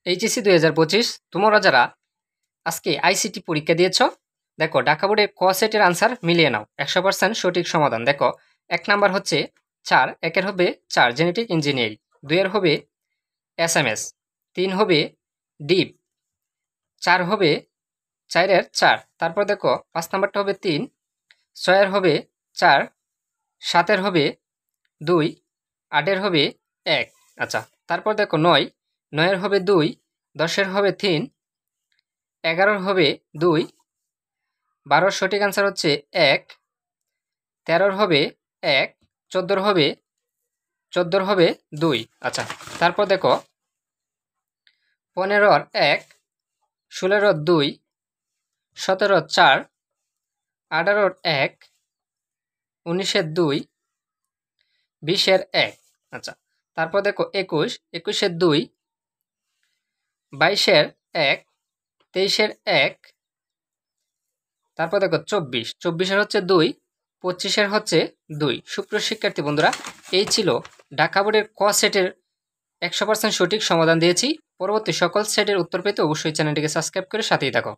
HSC 2025 তোমরা যারা আজকে আইসিটি পরীক্ষা দিয়েছ, দেখো ঢাকা বোর্ডের ক সেটের আনসার মিলিয়ে নাও। 100% সঠিক সমাধান। দেখো 1 নাম্বার হচ্ছে 4, 1-এর হবে 4 জেনেটিক ইঞ্জিনিয়ারিং, 2-এর হবে এসএমএস, 3 হবে ডিপ, 4 হবে 4-এর 4। তারপর দেখো 5 নাম্বারটা হবে 3, 6-এর হবে 4, 7-এর হবে 2, 8-এর হবে 1। আচ্ছা, তারপর দেখো 9, 9-এর হবে 2, 10-এর হবে 3, 11-এর হবে 2, 12-র সঠিক আনসার হচ্ছে 1, 13-র হবে 1, 14-র হবে 2। আচ্ছা, তারপর দেখো 15-র 1, 16-র 2, 17-র 4, 18-র 1, 19-এর 2, 20-এর 1। আচ্ছা, তারপর দেখো 21, 21-এর 2, 22-এর 1, 23-এর 1। তারপর দেখো 24, 24-এর হচ্ছে 2, 25-এর হচ্ছে 2। সুপ্রিয় শিক্ষার্থী বন্ধুরা, এই ছিল ঢাকা বোর্ডের ক সেটের 100% সঠিক সমাধান দিয়েছি। পরবর্তী সকল সেটের উত্তর পেতে অবশ্যই চ্যানেলটিকে সাবস্ক্রাইব করে সাথেই থাকো।